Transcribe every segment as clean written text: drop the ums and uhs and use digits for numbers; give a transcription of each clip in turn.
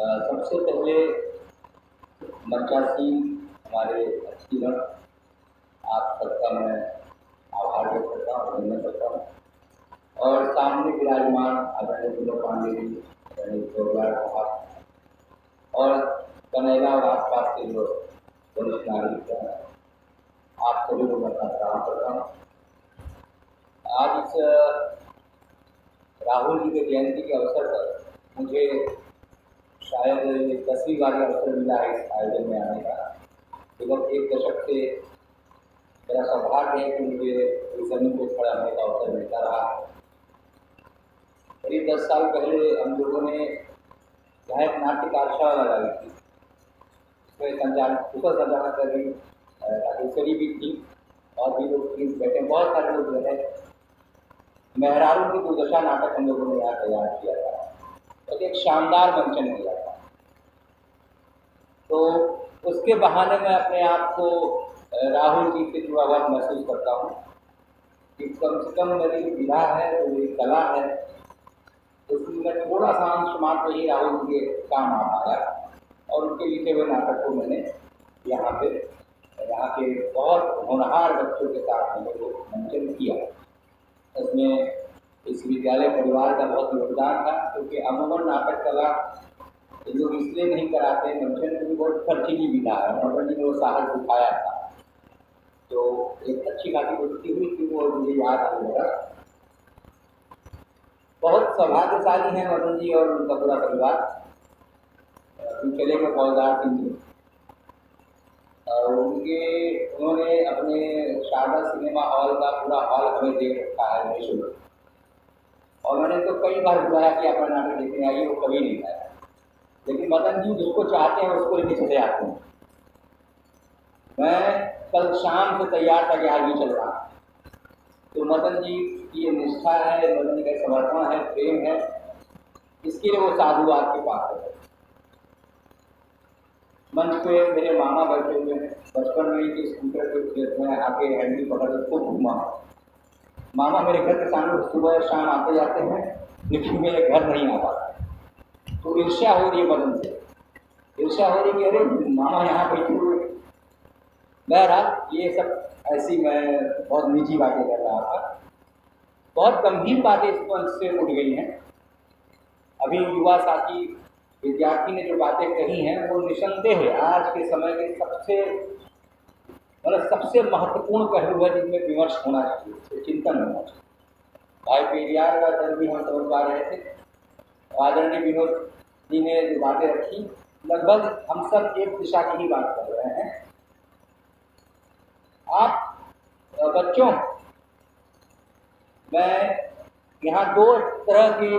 सबसे पहले मंचासीन हमारे अतिथिगण, आप सबका मैं आभार व्यक्त करता हूँ, धन्यवाद करता हूँ। और सामने विराजमान आदरणीय विनोद पांडे जी, आदरणीय जोरदार साहब और कन्हैया और आसपास के जो वरिष्ठ नागरिक हैं, आप सभी को मैं प्रणाम करता हूँ। आज इस राहुल जी के जयंती के अवसर पर मुझे शायद 10वीं बार का अवसर मिला है इस आयोजन में आने का। विगत एक दशक से मेरा सौभाग्य है कि मुझे इस जमीन को खड़ा होने का अवसर मिलता रहा है। करीब 10 साल पहले हम लोगों ने यहाँ एक नाट्य कार्यशाला लगाई थी, उसमें संचालन कर रही राजेश्वरी भी थी और भी लोग बैठे, बहुत सारे लोग रहे। मेहरारू की दुर्दशा नाटक हम लोगों ने यहाँ तैयार किया था, तो एक शानदार मंचन किया था। तो उसके बहाने मैं अपने आप को राहुल जी से जुड़ा हुआ महसूस करता हूँ कि कम से कम मेरी विधा है, तो मेरी कला है, उसमें थोड़ा सा अंश मात्र ही राहुल जी के काम आ पाया और उनके लिखे हुए नाटक को मैंने यहाँ के बहुत होनहार बच्चों के साथ मैंने वो मंचन किया। उसमें इस विद्यालय परिवार का बहुत योगदान था, क्योंकि अमूमन नाटक कला लोग इसलिए नहीं कराते, मंचन की बहुत खर्चीली विधा है। मनोहर जी ने वो साहस दिखाया था, तो एक अच्छी खासी दोस्ती हुई थी, वो मुझे याद आ गया। बहुत सौभाग्यशाली हैं मनोहर जी और उनका पूरा परिवार। चले गए फौजदार सिंह जी, उन्होंने अपने शारदा सिनेमा हॉल का पूरा हॉल हमें दे रखा है निःशुल्क, और मैंने तो कई बार बुलाया कि अपना नाटक देखने आइए, वो कभी नहीं आया। लेकिन मदन जी जिसको चाहते हैं उसको लेके चले आते हैं। मैं कल शाम से तैयार था कि आज भी चल रहा, तो मदन जी की ये निष्ठा है, मदन जी का समर्पण है, प्रेम है, इसके लिए वो साधु आपके पास है। मंच पे मेरे मामा बैठे हुए हैं, बचपन में ही स्कूटर के आके हैंडल पकड़ के खूब घूमा। मामा मेरे घर के सामने सुबह शाम आते जाते हैं, लेकिन मेरे घर नहीं आ पाता। तो ईर्ष्या हो रही है मदन से, ईर्ष्या हो रही है कि अरे मामा यहाँ बैठे हुए। बहरहाल ये सब ऐसी मैं बहुत निजी बातें कर रहा था, बहुत गंभीर बातें इस मंच से उठ गई हैं। अभी युवा साथी विद्यार्थी ने जो बातें कही हैं वो निसंदेह आज के समय के सबसे महत्वपूर्ण पहलू है, जिनमें विमर्श होना चाहिए, चिंतन होना चाहिए। भाई पेरियार का दर्द भी हम समझ पा रहे थे, आदरणीय विनोद जी ने जो बातें रखी, लगभग हम सब एक दिशा की ही बात कर रहे हैं। आप बच्चों, मैं यहाँ दो तरह के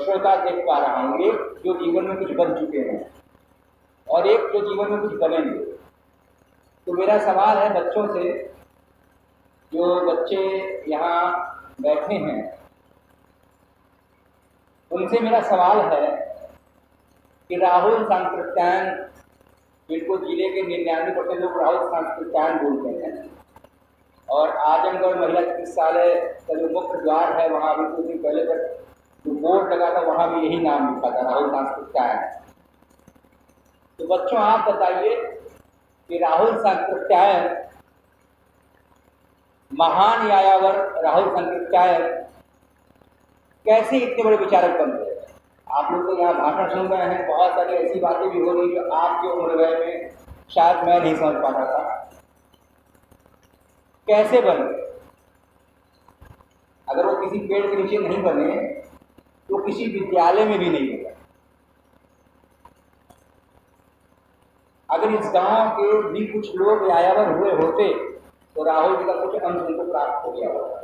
श्रोता देख पा रहा हूँ, एक जो जीवन में कुछ बन चुके हैं और एक जो जीवन में कुछ बनेंगे। तो मेरा सवाल है बच्चों से, जो बच्चे यहाँ बैठे हैं उनसे मेरा सवाल है कि राहुल सांकृत्यायन, बिल्कुल जिले के 99% लोग राहुल सांकृत्यायन बोलते हैं, और आजमगढ़ महिला चिकित्सालय का जो मुख्य द्वार है वहाँ अभी कुछ दिन पहले तक जो बोर्ड लगा था वहाँ भी यही नाम लिखा था, राहुल सांकृत्यायन। तो बच्चों आप बताइए कि राहुल सांकृत्यायन, महान यायावर राहुल सांकृत्यायन कैसे इतने बड़े विचारक बन गए? आप लोग तो यहाँ भाषण सुन रहे हैं, बहुत सारी ऐसी बातें भी हो रही जो आपके उम्र में शायद मैं नहीं समझ पाता था। कैसे बने? अगर वो किसी पेड़ के नीचे नहीं बने तो किसी विद्यालय में भी नहीं बने। अगर इस गांव के भी कुछ लोग यायावर हुए होते तो राहुल जी का कुछ अंश उनको प्राप्त हो गया होता।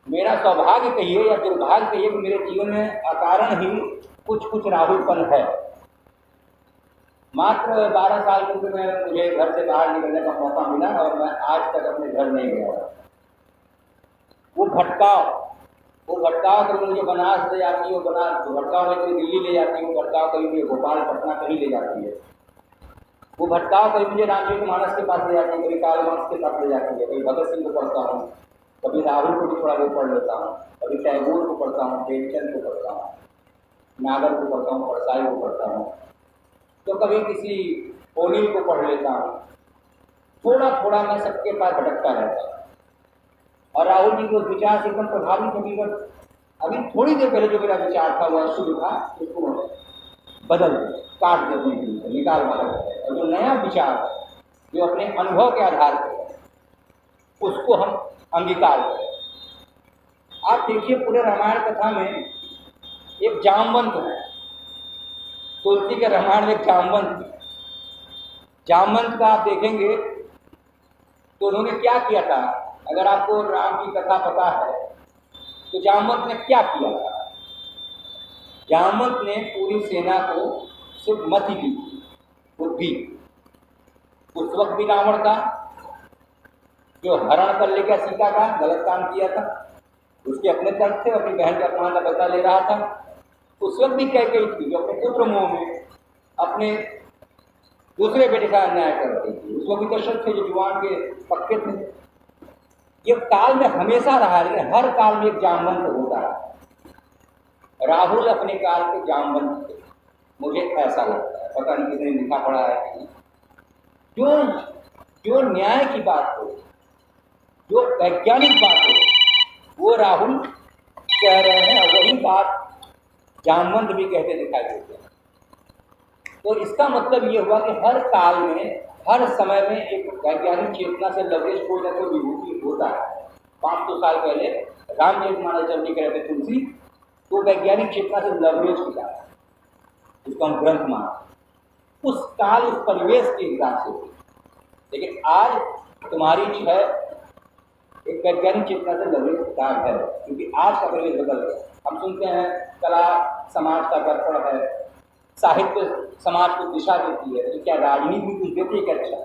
मेरा सौभाग्य कहिए या दुर्भाग्य कहिए कि मेरे जीवन में अकारण ही कुछ राहुलपन है। मात्र 12 साल की उम्र में मुझे घर से बाहर निकलने का मौका मिला और मैं आज तक अपने घर नहीं गया। वो भटकाव कभी मुझे बनारस ले जाती है, वो भटकाव में कभी दिल्ली ले जाती है, वो भटकाव कभी मुझे भोपाल पटना कहीं ले जाती है, वो भटकाव कभी मुझे रामचरित मानस के पास ले जाती है, कभी कालमानस के पास ले जाती है, कभी भगत सिंह को पढ़ता हूँ, कभी राहुल को भी थोड़ा बहुत पढ़ लेता हूँ, कभी टैगोर को पढ़ता हूँ, प्रेमचंद को पढ़ता हूँ। नागर को पढ़ता हूँ, परसाई को पढ़ता हूँ, तो कभी किसी ओनिल को पढ़ लेता हूँ। थोड़ा थोड़ा मैं सबके पास भटकता रहता हूँ। और राहुल जी के उस विचार से एकदम प्रभावित होगी। अभी थोड़ी देर पहले जो मेरा विचार था वह शुरू था, उसको बदल दे, काट दे, निकाल बदल दे, और जो नया विचार है जो अपने अनुभव के आधार पर है उसको हम अंगीकार करें। आप देखिए पूरे रामायण कथा में एक जामवंत है, तुलसी के रामायण में एक जामवंत है। जामवंत का आप देखेंगे तो उन्होंने क्या किया था, अगर आपको राम की कथा पता है तो जामवंत ने क्या किया था। जामवंत ने पूरी सेना को सिर्फ मति दी, बुद्धि। उस वक्त भी रावण था जो हरण कर लेकर सीता का गलत काम किया था, उसके अपने तर्क थे, अपनी बहन के अपमान का बदला ले रहा था। उस वक्त भी कह गई थी जो अपने पुत्र मोह में अपने दूसरे बेटे का अन्याय कर रही थी। उस वक्त भी दशरथ थे जो जुबान के पक्के थे। ये काल में हमेशा रहा है, हर काल में एक जामवंत होता है। राहुल अपने काल के जामवंत थे, मुझे ऐसा लगता है, पता नहीं किसने लिखा पढ़ा है। जो न्याय की बात हो, जो वैज्ञानिक बात हो, वो राहुल कह रहे हैं, और वही बात जामवंत भी कहते दिखाई देते हैं। तो इसका मतलब ये हुआ कि हर काल में, हर समय में एक वैज्ञानिक चेतना से लवरेज कोई ना कोई विभूति होता है। 500 साल पहले रामचरितमानस जब लिख रहे थे तुलसी, तो वैज्ञानिक चेतना से लवरेज किया, उसको हम ग्रंथ माना, उस काल उस परिवेश के हिसाब से। लेकिन आज तुम्हारी जो है एक वैज्ञानिक चेतना से लवरेज किताब है, क्योंकि आज का परिवेश बदल गया। हम सुनते हैं कला समाज का दर्पण है, साहित्य समाज को दिशा देती है, तो क्या राजनीति भी कुछ देती है क्या? अच्छा,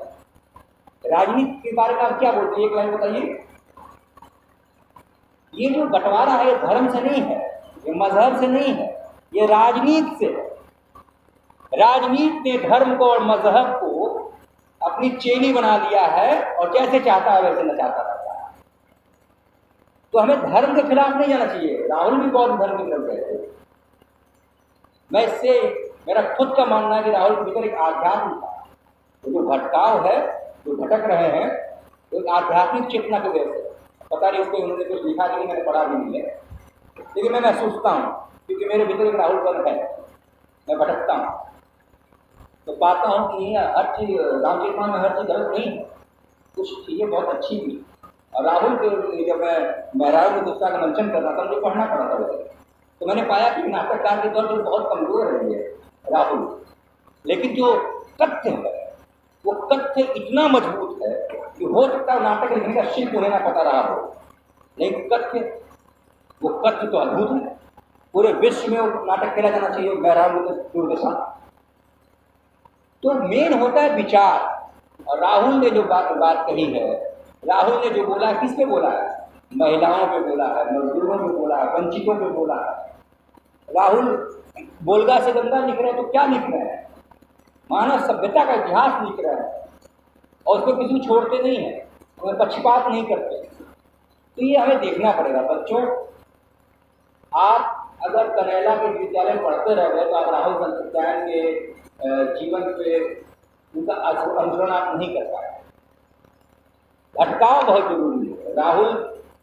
राजनीति के बारे में आप क्या बोलते हैं, एक लाइन बताइए। ये जो बंटवारा है ये धर्म से नहीं है, ये मजहब से नहीं है, ये राजनीति से है। राजनीति ने धर्म को और मजहब को अपनी चेली बना लिया है और जैसे चाहता है वैसे नचाता रहता है। तो हमें धर्म के खिलाफ नहीं जाना चाहिए। राहुल भी बौद्ध धर्म की तरफ गए थे। मैं इससे मेरा खुद का मानना है कि राहुल के भीतर एक आध्यात्म था। तो जो भटकाव है, जो भटक रहे हैं, तो एक आध्यात्मिक चेतना के वजह से। पता नहीं उसको उन्होंने कुछ लिखा नहीं, मैंने पढ़ा भी नहीं है, लेकिन मैं महसूसता हूँ क्योंकि मेरे भीतर एक राहुल बन है। मैं भटकता हूँ तो पाता हूँ कि हर चीज़ रामचरितमानस में हर चीज़ गलत नहीं है, कुछ चीज़ें बहुत अच्छी भी। और राहुल के जब मैं महराज में गुस्सा का मंचन कर रहा था, मुझे पढ़ना पड़ा था वैसे, तो मैंने पाया कि नाटककार के तौर पर बहुत कमज़ोर है ये राहुल, लेकिन जो तथ्य है वो तथ्य इतना मजबूत है कि हो सकता है नाटक लिखने का शिल्प उन्हें ना पता रहा हो, लेकिन तथ्य, वो तथ्य तो अद्भुत है। पूरे विश्व में वो नाटक खेला जाना चाहिए, महराज में दुर्दशा। तो मेन होता है विचार। और राहुल ने जो बात कही है, राहुल ने जो बोला है, किस पे बोला है? महिलाओं पे बोला है, मजदूरों पे बोला है, वंचितों पे बोला है। राहुल बोलगा से गंगा लिख रहे हैं तो क्या लिख रहे हैं? मानव सभ्यता का इतिहास लिख रहे हैं और उसको किसी छोड़ते नहीं है, उन्हें पक्षपात नहीं करते। तो ये हमें देखना पड़ेगा। बच्चों, आप अगर कनैला के विद्यालय में पढ़ते रह गए तो आप राहुल सत्यायन के जीवन पे उनका अनुसरण आप नहीं कर पाए। भटकाव बहुत जरूरी है। राहुल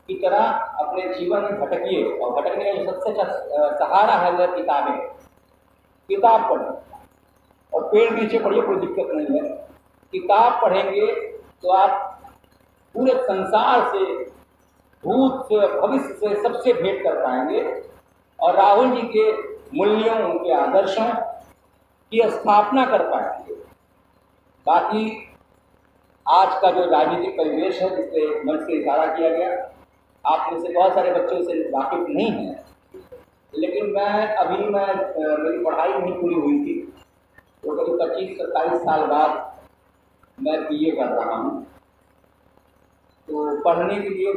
की तरह अपने जीवन में भटकिए, और भटकने का जो सबसे अच्छा सहारा है वह किताबें। किताब पढ़ें और पेड़ नीचे पढ़िए, कोई दिक्कत नहीं है। किताब पढ़ेंगे तो आप पूरे संसार से, भूत से, भविष्य से, सबसे भेंट कर पाएंगे और राहुल जी के मूल्यों, उनके आदर्शों की स्थापना कर पाएंगे। बाकी आज का जो राजनीतिक परिवेश है जिससे मंच से इशारा किया गया, आप में से बहुत सारे बच्चों से वाकिफ नहीं हैं, लेकिन मेरी पढ़ाई नहीं पूरी हुई थी, तो करीब 25-27 साल बाद मैं बीए कर रहा हूँ। तो पढ़ने के लिए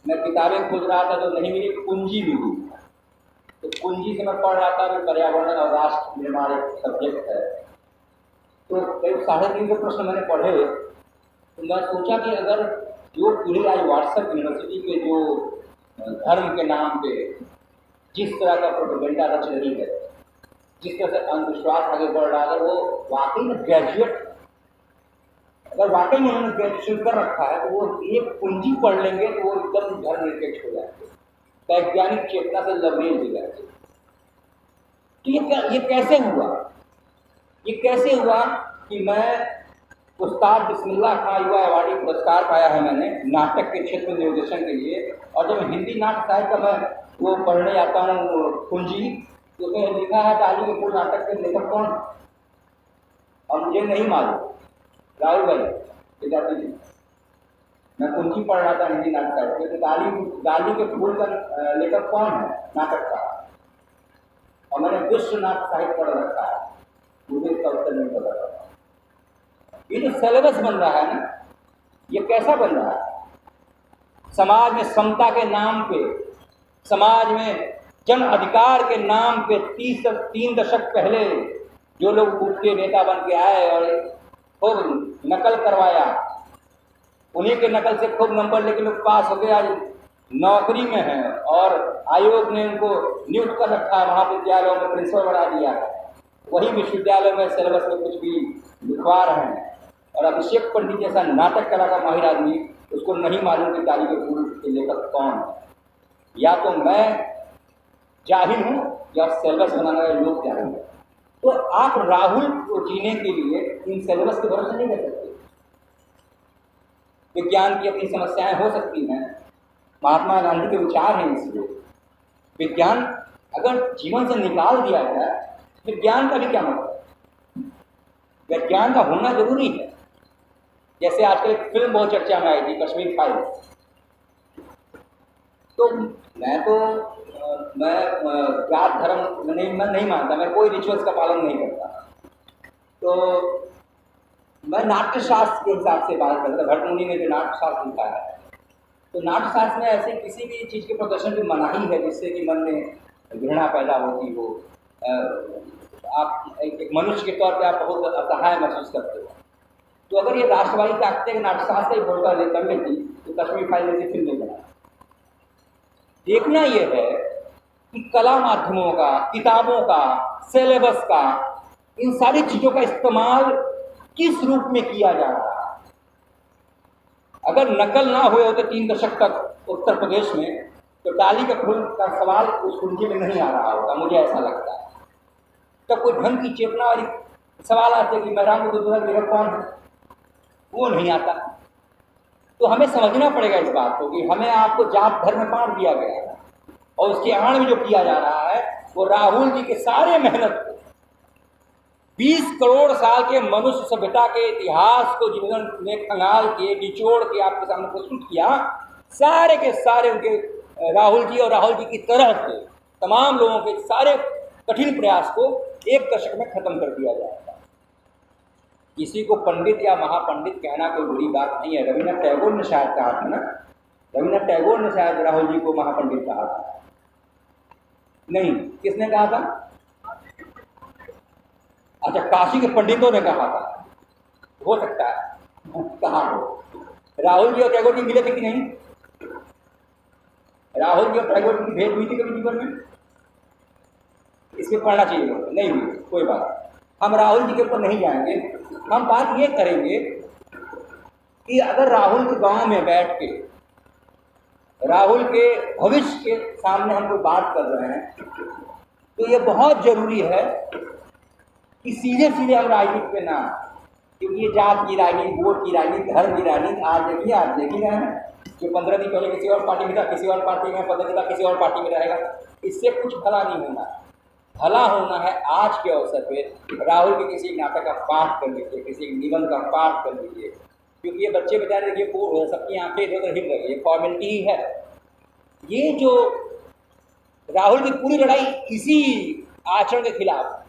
मैं किताबें खोज रहा था तो नहीं मिली, पूंजी मिली। तो पूंजी से मैं पढ़ रहा था कि पर्यावरण और राष्ट्र निर्माण एक सब्जेक्ट है। तो करीब 350 प्रश्न मैंने पढ़े। तो मैं सोचा कि अगर जो पीढ़ी आज व्हाट्सएप यूनिवर्सिटी के जो धर्म के नाम पे जिस तरह का प्रोपेगेंडा रच रही है, जिस तरह से अंधविश्वास आगे बढ़ रहा है, अगर वो वाकई में ग्रेजुएट, अगर वाकई में उन्होंने ग्रेजुएशन कर रखा है, तो वो एक कुंजी पढ़ लेंगे तो वो एकदम धर्मनिरपेक्ष हो जाएंगे, वैज्ञानिक चेतना से लबरेज हो जाएंगे। तो ये कैसे हुआ? ये कैसे हुआ कि मैं उस्ताद बिस्मिल्लाह खां युवा अवार्डी पुरस्कार पाया है मैंने नाटक के क्षेत्र में निर्देशन के लिए, और जब हिंदी नाट्य साहित्य का मैं वो पढ़ने आता हूँ कुंजी, तो उसमें लिखा है डाली के फूल नाटक के लेखक कौन, और मुझे नहीं मालूम। राहुल भाई विद्यार्थी जी, मैं कुंजी पढ़ रहा था हिंदी नाटक साहित्य, तो डाली के फूल का लेखक कौन है नाटक का, और मैंने विश्व नाट्य साहित्य पढ़ रखा है, मुझे इसका उत्तर नहीं पता था। ये जो सिलेबस बन रहा है ना, ये कैसा बन रहा है? समाज में समता के नाम पे, समाज में जन अधिकार के नाम पे 3 दशक पहले जो लोग उठ के नेता बन के आए और खूब नकल करवाया, उन्हीं के नकल से खूब नंबर लेके लोग पास हो गए, आज नौकरी में हैं और आयोग ने उनको नियुक्त कर रखा है, महाविद्यालयों में प्रिंसिपल बना दिया है। वही विश्वविद्यालय में सिलेबस में कुछ भी लिखवा रहे हैं, और अभिषेक पंडित जैसा नाटक कला का माहिर आदमी, उसको नहीं मालूम कि डाली के फूल के लेखक कौन है। या तो मैं जाहिल हूँ या सिलेबस बनाने वाले लोग जाहिल हैं। तो आप राहुल को जीने के लिए इन सिलेबस के भरोसे नहीं कर सकते। विज्ञान की अपनी समस्याएं हो सकती हैं, महात्मा गांधी के विचार हैं, इसलिए विज्ञान अगर जीवन से निकाल दिया जाए, विज्ञान का भी क्या मतलब? विज्ञान का होना जरूरी है। जैसे आजकल एक फिल्म बहुत चर्चा में आई थी, कश्मीर फाइल्स। तो मैं जात धर्म मैं नहीं मानता, मैं कोई रिचुअल्स का पालन नहीं करता, तो मैं नाट्यशास्त्र के हिसाब से बात करता। भट्ट मुनि ने जो नाट्यशास्त्र लिखा है, तो नाट्यशास्त्र में ऐसे किसी भी चीज़ के प्रदर्शन की मनाही है जिससे कि मन में घृणा पैदा होती हो। आप एक मनुष्य के तौर पे आप बहुत असहाय महसूस करते हो। तो अगर ये राष्ट्रवादी ताकतें नाट्यशास्त्र ही भूमिका कर लेती तो कश्मीर फाइल जैसी फिल्म नहीं बना। देखना यह है कि कला माध्यमों का, किताबों का, सिलेबस का, इन सारी चीज़ों का इस्तेमाल किस रूप में किया जा रहा है। अगर नकल ना हुए होते 3 दशक तक उत्तर प्रदेश में, तो डाली के फूल का सवाल उस कुंजी में नहीं आ रहा होगा, मुझे ऐसा लगता है। तो कोई ढंग की चेतना वाली सवाल आते कि महराम लेखक कौन है, वो नहीं आता। तो हमें समझना पड़ेगा इस बात को कि हमें आपको जात धर्म में बांट दिया गया है, और उसके आड़ में जो किया जा रहा है वो राहुल जी के सारे मेहनत को, 20 करोड़ साल के मनुष्य सभ्यता के इतिहास को जिन्होंने खंगाल के निचोड़ के आपके सामने प्रस्तुत किया, सारे के सारे उनके राहुल जी और राहुल जी की तरह के तमाम लोगों के सारे कठिन प्रयास को 1 दशक में खत्म कर दिया जाएगा। किसी को पंडित या महापंडित कहना कोई बुरी बात नहीं है। रविन्द्रनाथ टैगोर ने शायद कहा था ना, रविन्द्रनाथ टैगोर ने शायद राहुल जी को महापंडित कहा था। नहीं, किसने कहा था? अच्छा, काशी के पंडितों ने कहा था, हो सकता है कहा हो। राहुल जी और टैगोर जी मिले थे कि नहीं? राहुल जी और टैगोर की भेंट हुई थी कभी जीवन में? इसमें पढ़ना चाहिए, नहीं हुई, कोई बात। हम राहुल जी के ऊपर नहीं जाएंगे। हम बात ये करेंगे कि अगर राहुल के गांव में बैठ के राहुल के भविष्य के सामने हम कोई बात कर रहे हैं, तो ये बहुत जरूरी है कि सीधे सीधे हम राजनीति पे ना, क्योंकि ये जात की राजनीति, वोट की राजनीति, धर्म की राजनीति आज देख ही रहे हैं। जो 15 दिन पहले किसी और पार्टी में था, किसी और पार्टी में, 15 दिन बाद किसी और पार्टी में रहेगा। इससे कुछ भला नहीं होना। भला होना है आज के अवसर पे राहुल के किसी नाटक का पाठ कर लीजिए, किसी निबंध का पाठ कर लीजिए, क्योंकि ये बच्चे बेचारे देखिए सबकी आंखें इधर उधर हिल रही है, ये फॉर्मेलिटी ही है। ये जो राहुल की पूरी लड़ाई इसी आचरण के खिलाफ,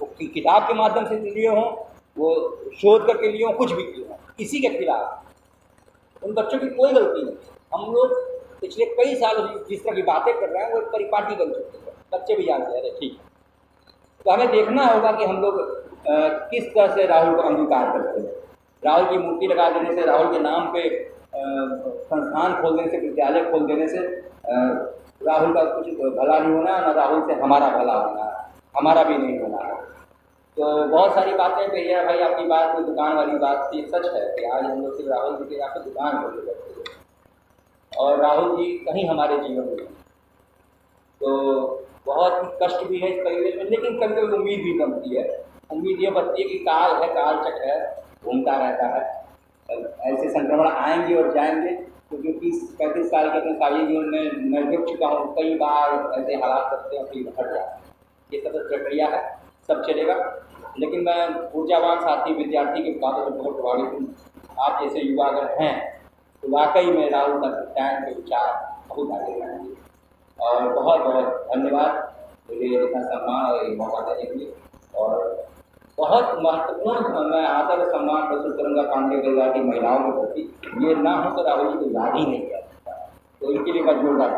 वो किताब के माध्यम से लिए हों, वो शोध करके लिए हों, कुछ भी किए हों, इसी के खिलाफ। उन बच्चों की कोई गलती नहीं। हम लोग पिछले कई सालों जिस तरह की बातें कर रहे हैं वो एक परिपाटी बन चुकी है, बच्चे भी जानते हैं। ठीक है, तो हमें देखना होगा कि हम लोग किस तरह से राहुल को अंगीकार करते हैं। राहुल की मूर्ति लगा देने से, राहुल के नाम पे संस्थान खोल देने से, विद्यालय खोल देने से राहुल का कुछ भला नहीं होना, ना राहुल से हमारा भला होना, हमारा भी नहीं होना। तो बहुत सारी बातें कही है भाई। आपकी बात कोई दुकान वाली बात थी, सच है कि आज हम लोग सिर्फ राहुल जी के यहाँ पे दुकान खोले बैठे हैं और राहुल जी कहीं हमारे जीवन में। तो बहुत कष्ट भी है इस परिवेश में, लेकिन कभी कभी उम्मीद भी बनती है। उम्मीद ये बनती है कि काल है, काल चक्र है, घूमता रहता है। ऐसे संक्रमण आएंगे और जाएंगे। क्योंकि 30-35 साल के अपने सारी जीवन में मैं देख चुका हूँ, कई बार ऐसे हालात करते हैं फिर हट जाते हैं। ये सब प्रक्रिया है, सब चलेगा। लेकिन मैं ऊर्जावान साथी विद्यार्थी के बातों से बहुत प्रभावित हूँ। आप जैसे युवा अगर हैं तो वाकई में राहुल का टाइम के विचार बहुत आगे बढ़ेंगे। और बहुत बहुत धन्यवाद मुझे इतना सम्मान और एक मौका देने के लिए। और बहुत महत्वपूर्ण मैं आदर और सम्मान प्रस्तुत करूँगा पांडे परिवार की महिलाओं के प्रति। ये ना हो तो राहुल जी को याद ही नहीं किया सकता। तो इनके लिए मैं जोरदार